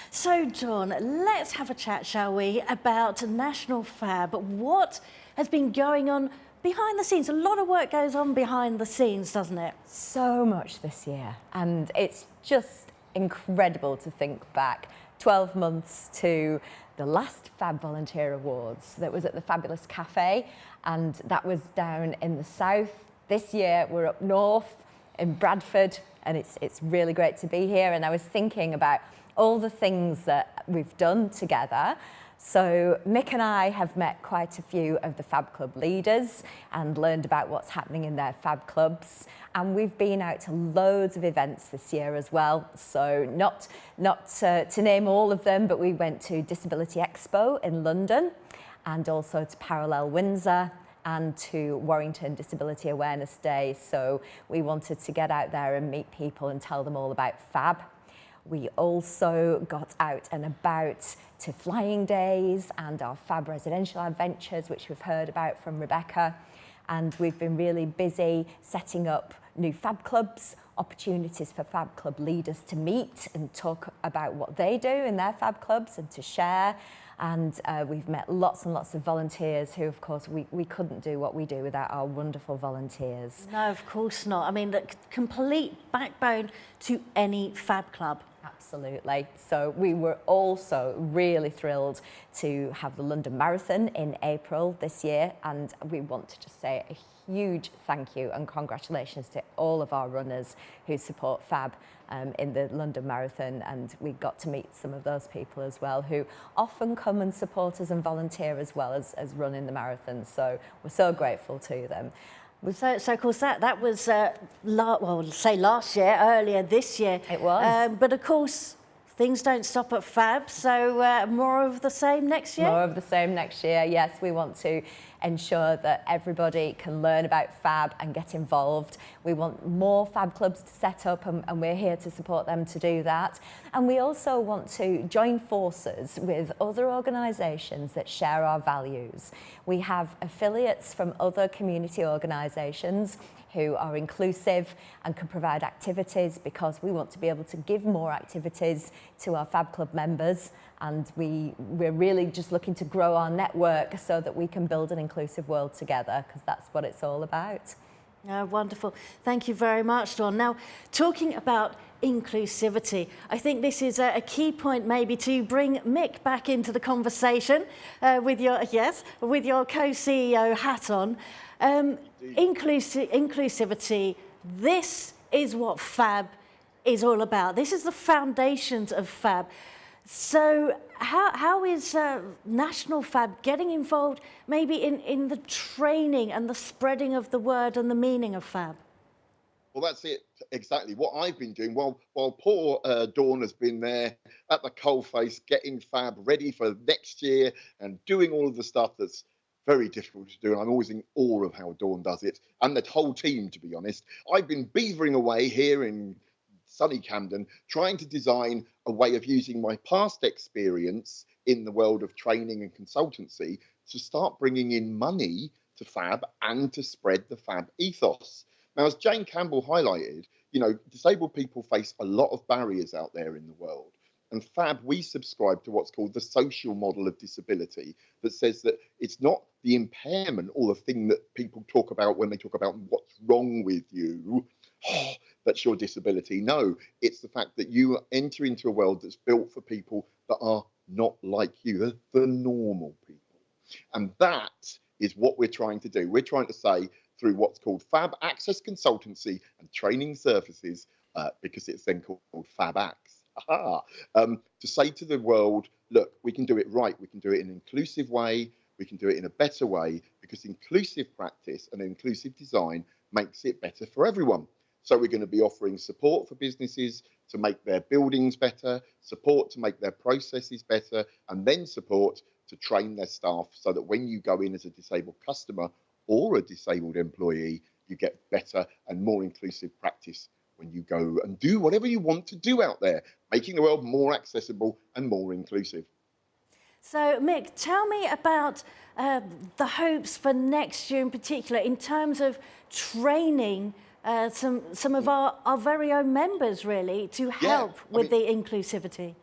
So, Dawn, let's have a chat, shall we, about National Fab. What has been going on behind the scenes? A lot of work goes on behind the scenes, doesn't it? So much this year, and it's just incredible to think back 12 months to the last Fab Volunteer Awards that was at the fabulous cafe, and that was down in the south. This year we're up north in Bradford, and it's really great to be here. And I was thinking about all the things that we've done together. So Mick and I have met quite a few of the Fab Club leaders and learned about what's happening in their Fab Clubs. And we've been out to loads of events this year as well. So not to name all of them, but we went to Disability Expo in London, and also to Parallel Windsor and to Warrington Disability Awareness Day. So we wanted to get out there and meet people and tell them all about Fab. We also got out and about to Flying Days and our Phab Residential Adventures, which we've heard about from Rebecca. And we've been really busy setting up new Fab Clubs, opportunities for Fab Club leaders to meet and talk about what they do in their Fab Clubs and to share. And we've met lots and lots of volunteers who, of course, we couldn't do what we do without our wonderful volunteers. No, of course not. I mean, the complete backbone to any Fab Club. Absolutely. So we were also really thrilled to have the London Marathon in April this year, and we want to just say a huge thank you and congratulations to all of our runners who support Fab in the London Marathon, and we got to meet some of those people as well who often come and support us and volunteer as well as running the marathon. So we're so grateful to them. So of course, that was, last year, earlier this year. It was. But of course, things don't stop at Fab, so more of the same next year? More of the same next year, yes. We want to ensure that everybody can learn about Fab and get involved. We want more Fab clubs to set up, and we're here to support them to do that. And we also want to join forces with other organisations that share our values. We have affiliates from other community organisations who are inclusive and can provide activities, because we want to be able to give more activities to our Fab Club members, and we're really just looking to grow our network so that we can build an inclusive world together, because that's what it's all about. Wonderful. Thank you very much, Dawn. Now, talking about inclusivity, I think this is a key point maybe to bring Mick back into the conversation with your co-CEO hat on. Inclusivity, this is what Fab is all about. This is the foundations of Fab. So how is National Fab getting involved maybe in the training and the spreading of the word and the meaning of Fab? Well, that's it, exactly. What I've been doing, while poor Dawn has been there at the coalface getting Fab ready for next year and doing all of the stuff that's very difficult to do, and I'm always in awe of how Dawn does it, and the whole team, to be honest. I've been beavering away here in sunny Camden, trying to design a way of using my past experience in the world of training and consultancy to start bringing in money to Fab and to spread the Fab ethos. Now, as Jane Campbell highlighted, you know, disabled people face a lot of barriers out there in the world. And Fab, we subscribe to what's called the social model of disability, that says that it's not the impairment or the thing that people talk about when they talk about what's wrong with you, that's your disability. No, it's the fact that you enter into a world that's built for people that are not like you. The normal people. And that is what we're trying to do. We're trying to say through what's called Phab Access Consultancy and Training Services, because it's then called Phab Acts. To say to the world, look, we can do it right. We can do it in an inclusive way. We can do it in a better way, because inclusive practice and inclusive design makes it better for everyone. So we're going to be offering support for businesses to make their buildings better, support to make their processes better, and then support to train their staff so that when you go in as a disabled customer or a disabled employee, you get better and more inclusive practice when you go and do whatever you want to do out there, making the world more accessible and more inclusive. So, Mick, tell me about the hopes for next year in particular in terms of training some of our very own members, really, to help with the inclusivity.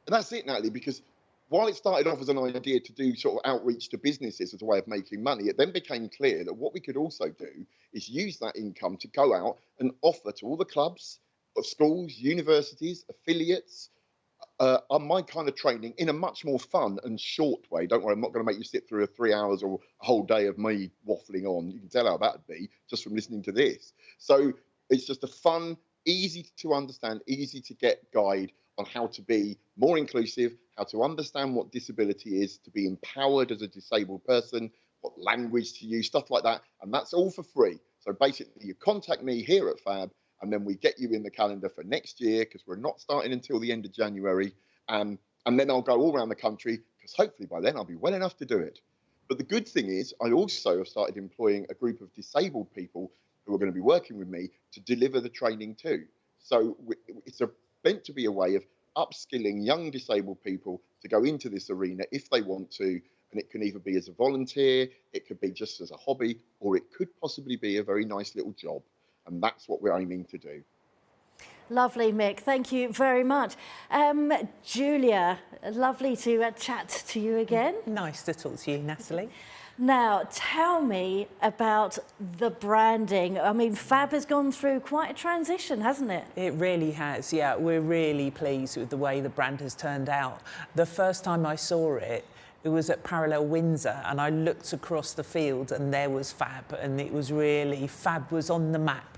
And that's it, Natalie, because while it started off as an idea to do sort of outreach to businesses as a way of making money, it then became clear that what we could also do is use that income to go out and offer to all the clubs, schools, universities, affiliates, on my kind of training in a much more fun and short way. Don't worry, I'm not going to make you sit through 3 hours or a whole day of me waffling on. You can tell how that'd be just from listening to this. So it's just a fun, easy to understand, easy to get guide on how to be more inclusive, how to understand what disability is, to be empowered as a disabled person, what language to use, stuff like that. And that's all for free. So basically, you contact me here at Phab, and then we get you in the calendar for next year, because we're not starting until the end of January. And then I'll go all around the country, because hopefully by then I'll be well enough to do it. But the good thing is, I also have started employing a group of disabled people who are going to be working with me to deliver the training too. So it's meant to be a way of upskilling young disabled people to go into this arena if they want to. And it can either be as a volunteer, it could be just as a hobby, or it could possibly be a very nice little job. And that's what we're aiming to do. Lovely, Mick. Thank you very much. Julia, lovely to chat to you again. Nice to talk to you, Natalie. Now, tell me about the branding. I mean, Phab has gone through quite a transition, hasn't it? It really has, yeah. We're really pleased with the way the brand has turned out. The first time I saw it, it was at Parallel Windsor, and I looked across the field and there was Phab, and it was really, Phab was on the map.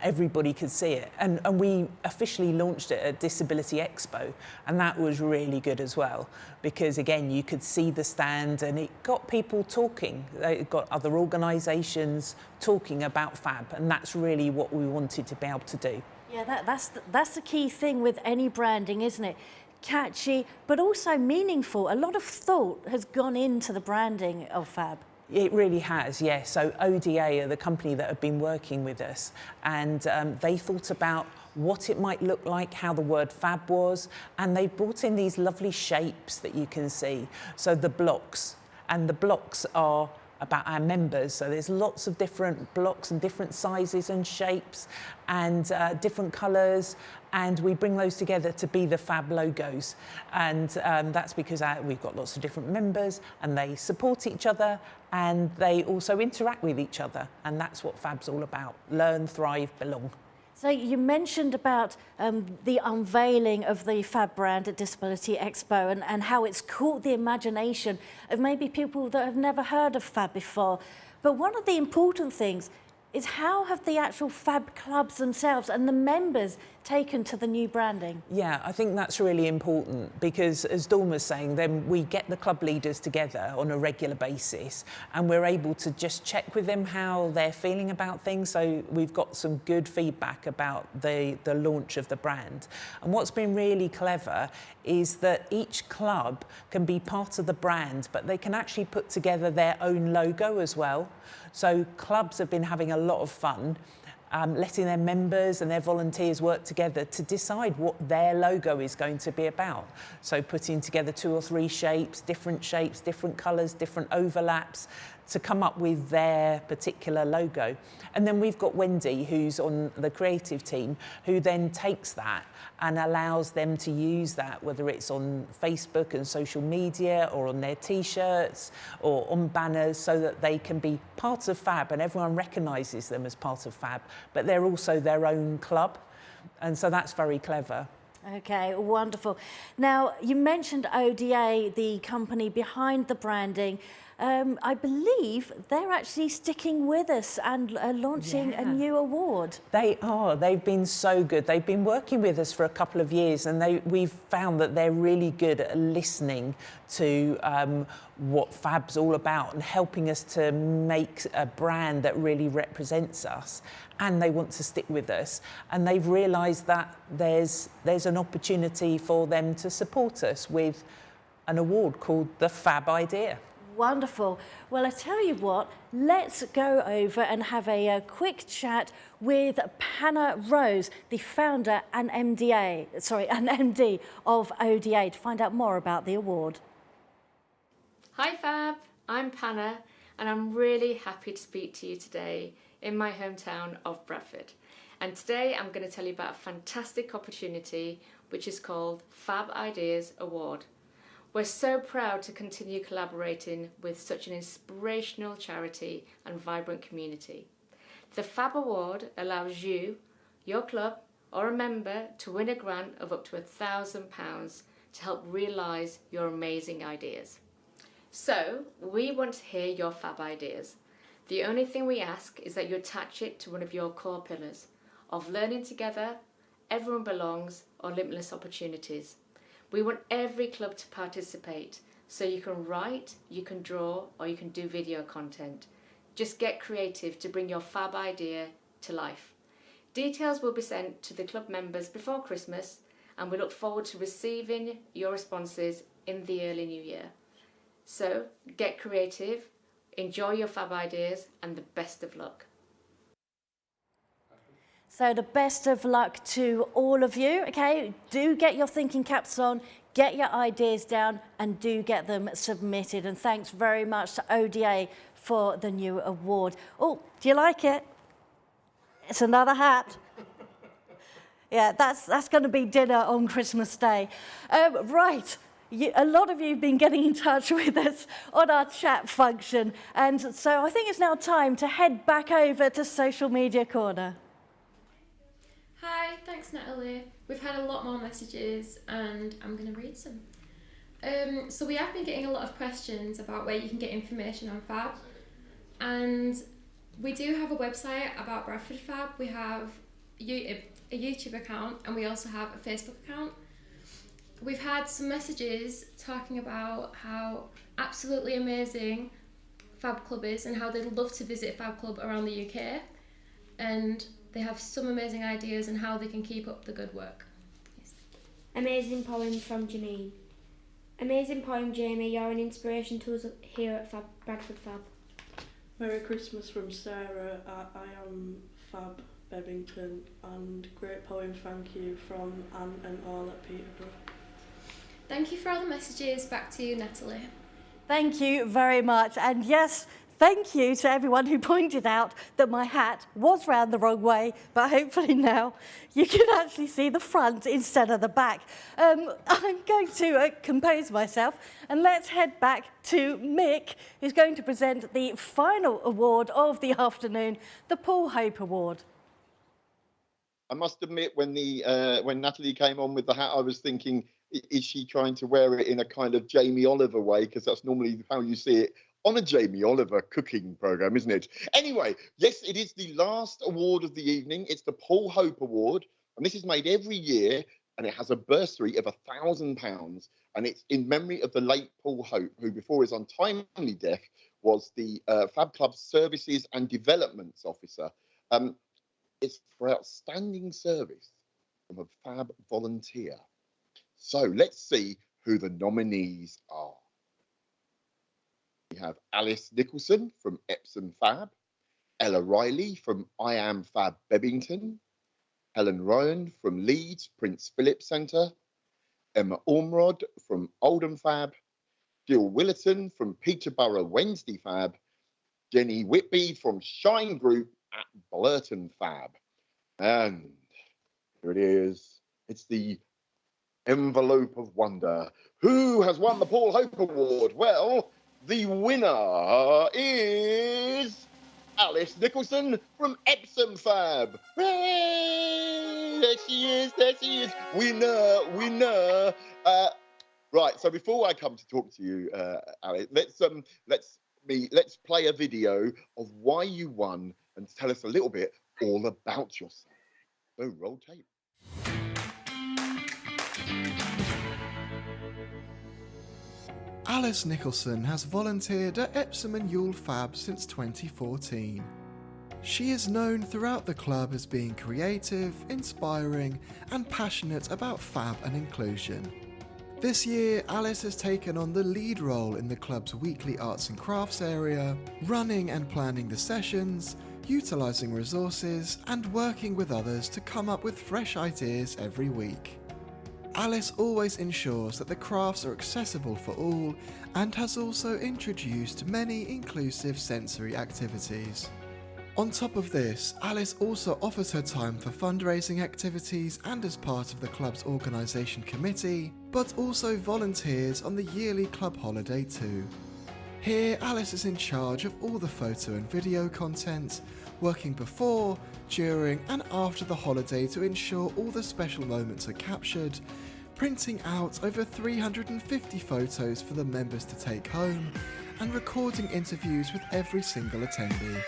Everybody could see it. And we officially launched it at Disability Expo, and that was really good as well, because again, you could see the stand and it got people talking. It got other organisations talking about Phab, and that's really what we wanted to be able to do. Yeah, that's the key thing with any branding, isn't it? Catchy, but also meaningful. A lot of thought has gone into the branding of Phab. It really has, yes. So ODA are the company that have been working with us, and they thought about what it might look like, how the word Phab was, and they brought in these lovely shapes that you can see. So the blocks, and the blocks are about our members. So there's lots of different blocks and different sizes and shapes and different colours, and we bring those together to be the Phab logos. And that's because we've got lots of different members, and they support each other, and they also interact with each other. And that's what Phab's all about. Learn, thrive, belong. So you mentioned about the unveiling of the Phab brand at Disability Expo and how it's caught the imagination of maybe people that have never heard of Phab before. But one of the important things is how have the actual Phab clubs themselves and the members taken to the new branding? Yeah, I think that's really important because, as Dawn was saying, then we get the club leaders together on a regular basis and we're able to just check with them how they're feeling about things. So we've got some good feedback about the launch of the brand. And what's been really clever is that each club can be part of the brand, but they can actually put together their own logo as well. So clubs have been having a lot of fun letting their members and their volunteers work together to decide what their logo is going to be about. So putting together 2 or 3 shapes, different colours, different overlaps to come up with their particular logo. And then we've got Wendy, who's on the creative team, who then takes that and allows them to use that, whether it's on Facebook and social media or on their T-shirts or on banners, so that they can be part of Phab and everyone recognises them as part of Phab, but they're also their own club. And so that's very clever. Okay, wonderful. Now, you mentioned ODA, the company behind the branding. I believe they're actually sticking with us and launching a new award. They are. They've been so good. They've been working with us for a couple of years, and we've found that they're really good at listening to what Fab's all about and helping us to make a brand that really represents us. And they want to stick with us. And they've realised that there's an opportunity for them to support us with an award called the Phab Idea. Wonderful. Well, I tell you what, let's go over and have a quick chat with Panna Rose, the founder and MD of ODA, to find out more about the award. Hi Phab, I'm Panna, and I'm really happy to speak to you today in my hometown of Bradford. And today I'm going to tell you about a fantastic opportunity which is called Phab Ideas Award. We're so proud to continue collaborating with such an inspirational charity and vibrant community. The Phab Award allows you, your club or a member to win a grant of up to £1,000 to help realise your amazing ideas. So, we want to hear your Phab ideas. The only thing we ask is that you attach it to one of your core pillars of learning together, everyone belongs, or limitless opportunities. We want every club to participate, so you can write, you can draw, or you can do video content. Just get creative to bring your Phab idea to life. Details will be sent to the club members before Christmas, and we look forward to receiving your responses in the early new year. So, get creative, enjoy your Phab ideas, and the best of luck. So the best of luck to all of you, okay? Do get your thinking caps on, get your ideas down, and do get them submitted. And thanks very much to ODA for the new award. Oh, do you like it? It's another hat. Yeah, that's going to be dinner on Christmas Day. Right. A lot of you have been getting in touch with us on our chat function. And so I think it's now time to head back over to Social Media Corner. Hi, thanks Natalie. We've had a lot more messages and I'm going to read some. So we have been getting a lot of questions about where you can get information on Phab. And we do have a website about Bradford Fab. We have a YouTube account and we also have a Facebook account. We've had some messages talking about how absolutely amazing Phab Club is and how they'd love to visit Phab Club around the UK. And they have some amazing ideas on how they can keep up the good work. Yes. Amazing poem from Janine. Amazing poem, Jamie. You're an inspiration to us here at Bradford Fab. Merry Christmas from Sarah. I am Phab Bebbington, and great poem, thank you, from Anne and all at Peterborough. Thank you for all the messages. Back to you, Natalie. Thank you very much. And yes, thank you to everyone who pointed out that my hat was round the wrong way, but hopefully now you can actually see the front instead of the back. I'm going to compose myself and let's head back to Mick, who's going to present the final award of the afternoon, the Paul Hope Award. I must admit, when Natalie came on with the hat, I was thinking, is she trying to wear it in a kind of Jamie Oliver way? Because that's normally how you see it on a Jamie Oliver cooking programme, isn't it? Anyway, yes, it is the last award of the evening. It's the Paul Hope Award, and this is made every year, and it has a bursary of £1,000, and it's in memory of the late Paul Hope, who before his untimely death was the Phab Club Services and Developments Officer. It's for outstanding service from a Phab volunteer. So let's see who the nominees are. We have Alice Nicholson from Epsom Phab, Ella Riley from I Am Phab Bebbington, Helen Rowan from Leeds Prince Philip Centre, Emma Ormrod from Oldham Phab, Jill Willerton from Peterborough Wednesday Phab, Jenny Whitby from Shine Group at Blurton Phab. And here it is. It's the envelope of wonder. Who has won the Paul Hope Award? Well, the winner is Alice Nicholson from Epsom Phab. Hooray! there she is, there she is. Winner. Right, so before I come to talk to you, Alice, let's play a video of why you won and tell us a little bit all about yourself. So roll tape. Alice Nicholson has volunteered at Epsom and Ewell Phab since 2014. She is known throughout the club as being creative, inspiring and passionate about Phab and inclusion. This year, Alice has taken on the lead role in the club's weekly arts and crafts area, running and planning the sessions, utilising resources and working with others to come up with fresh ideas every week. Alice always ensures that the crafts are accessible for all and has also introduced many inclusive sensory activities. On top of this, Alice also offers her time for fundraising activities and as part of the club's organisation committee, but also volunteers on the yearly club holiday too. Here, Alice is in charge of all the photo and video content, working before, during and after the holiday to ensure all the special moments are captured, printing out over 350 photos for the members to take home, and recording interviews with every single attendee.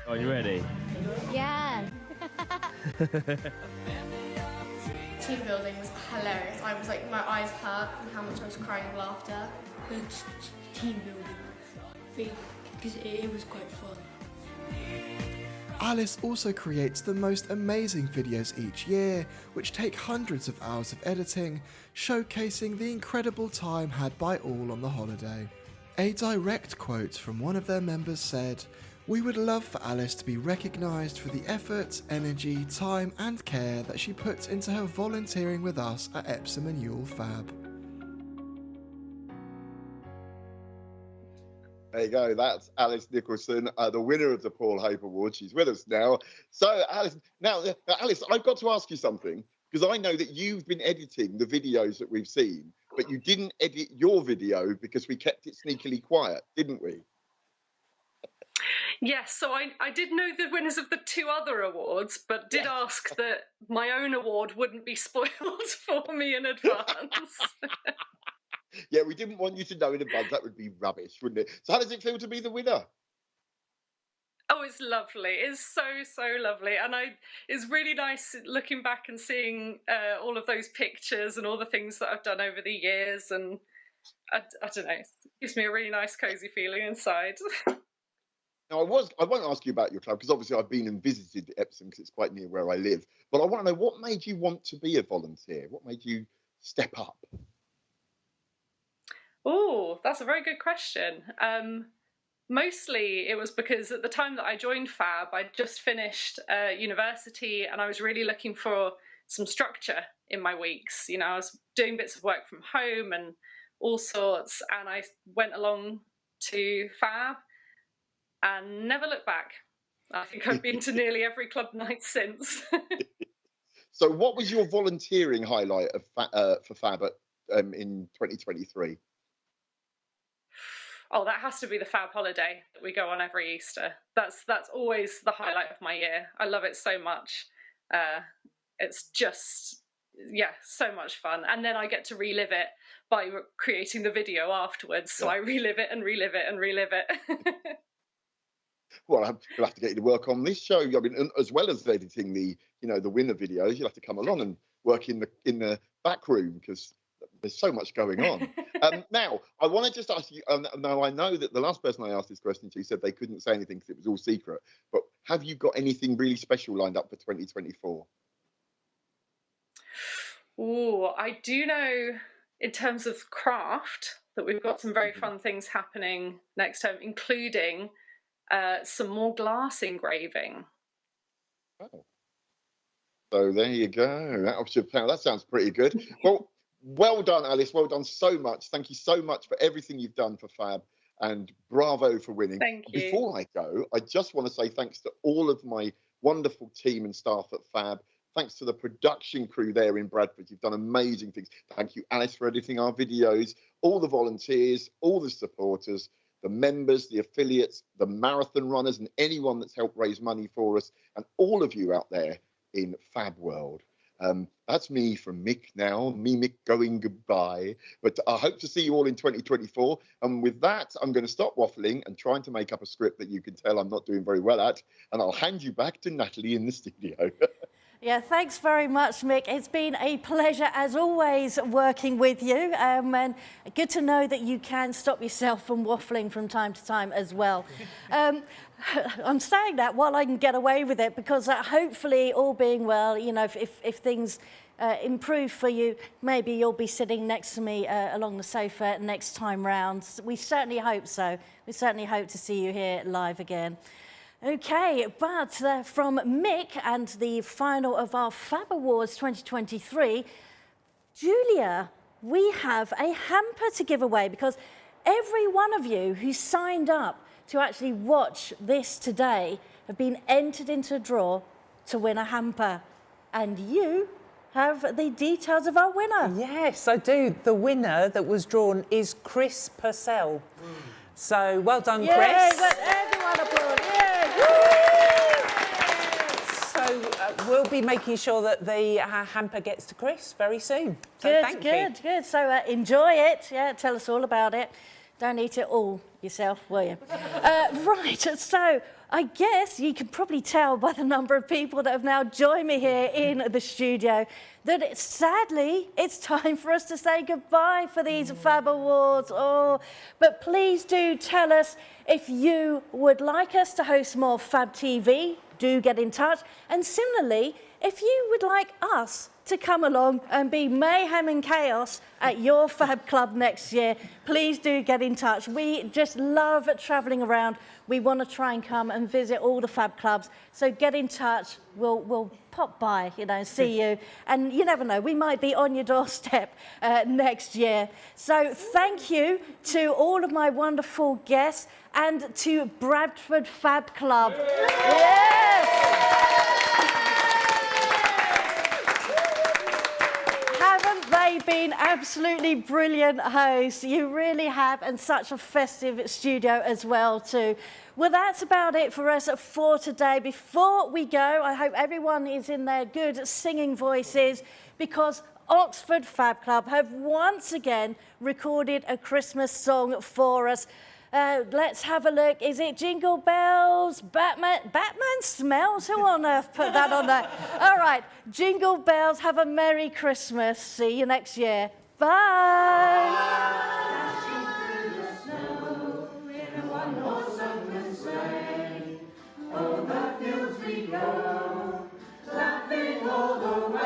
Are you ready? Yeah. Team building was hilarious. I was like, my eyes hurt from how much I was crying with laughter. It's team building, because it was quite fun. Alice also creates the most amazing videos each year, which take hundreds of hours of editing, showcasing the incredible time had by all on the holiday. A direct quote from one of their members said, "We would love for Alice to be recognised for the effort, energy, time and care that she puts into her volunteering with us at Epsom and Ewell Phab." There you go. That's Alice Nicholson, the winner of the Paul Hope Award. She's with us now. So, Alice, I've got to ask you something, because I know that you've been editing the videos that we've seen, but you didn't edit your video because we kept it sneakily quiet, didn't we? Yes, so I did know the winners of the two other awards, but did ask that my own award wouldn't be spoiled for me in advance. Yeah, we didn't want you to know in advance. That would be rubbish, wouldn't it? So how does it feel to be the winner? Oh, it's lovely. It's so lovely. And it's really nice looking back and seeing all of those pictures and all the things that I've done over the years. And I don't know, it gives me a really nice, cosy feeling inside. Now, I won't ask you about your club, because obviously I've been and visited Epsom because it's quite near where I live. But I want to know, what made you want to be a volunteer? What made you step up? Oh, that's a very good question. Mostly it was because at the time that I joined Phab, I'd just finished university and I was really looking for some structure in my weeks. You know, I was doing bits of work from home and all sorts, and I went along to Phab and never looked back. I think I've been to nearly every club night since. So what was your volunteering highlight of for Phab in 2023? Oh, that has to be the Phab holiday that we go on every Easter. That's always the highlight of my year. I love it so much. It's just, yeah, so much fun. And then I get to relive it by creating the video afterwards. So I relive it and relive it and relive it. Well, we'll have to get you to work on this show. I mean, as well as editing the winner videos, you'll have to come along and work in the back room, because there's so much going on. Now, I want to just ask you, now I know that the last person I asked this question to said they couldn't say anything because it was all secret, but have you got anything really special lined up for 2024? Oh, I do know in terms of craft that we've got some very fun things happening next term, including some more glass engraving. Oh. So there you go. That sounds pretty good. Well done, Alice. Well done so much. Thank you so much for everything you've done for Phab, and bravo for winning. Thank you. Before I go, I just want to say thanks to all of my wonderful team and staff at Phab. Thanks to the production crew there in Bradford. You've done amazing things. Thank you, Alice, for editing our videos, all the volunteers, all the supporters, the members, the affiliates, the marathon runners, and anyone that's helped raise money for us, and all of you out there in Phab World. That's me from Mick now, Mick going goodbye. But I hope to see you all in 2024. And with that, I'm going to stop waffling and trying to make up a script that you can tell I'm not doing very well at. And I'll hand you back to Natalie in the studio. Yeah, thanks very much, Mick. It's been a pleasure, as always, working with you. And good to know that you can stop yourself from waffling from time to time as well. I'm saying that while I can get away with it, because hopefully, all being well, you know, if things improve for you, maybe you'll be sitting next to me along the sofa next time round. We certainly hope so. We certainly hope to see you here live again. Okay, but from Mick and the final of our Phab Awards 2023, Julia, we have a hamper to give away because every one of you who signed up to actually watch this today have been entered into a draw to win a hamper. And you have the details of our winner. Yes, I do. The winner that was drawn is Chris Purcell. So well done, Chris. Well, everyone applaud. So we'll be making sure that the hamper gets to Chris very soon. So thank you. Good. So enjoy it. Yeah, tell us all about it. Don't eat it all yourself, will you? Right, so I guess you can probably tell by the number of people that have now joined me here in the studio that sadly it's time for us to say goodbye for these Phab Awards. Oh, but please do tell us if you would like us to host more Phab TV. Do get in touch. And similarly, if you would like us to come along and be mayhem and chaos at your Phab Club next year, please do get in touch. We just love travelling around. We want to try and come and visit all the Phab clubs. So get in touch. We'll pop by, you know, see you. And you never know, we might be on your doorstep next year. So thank you to all of my wonderful guests and to Bradford Phab Club. Yes! Haven't they been absolutely brilliant hosts? You really have, and such a festive studio as well too. Well, that's about it for us for today. Before we go, I hope everyone is in their good singing voices because Oxford Phab Club have once again recorded a Christmas song for us. Let's have a look. Is it Jingle Bells? Batman Smells? Who on earth put that on there? All right. Jingle Bells. Have a Merry Christmas. See you next year. Bye. Over fields we go, laughing all the way.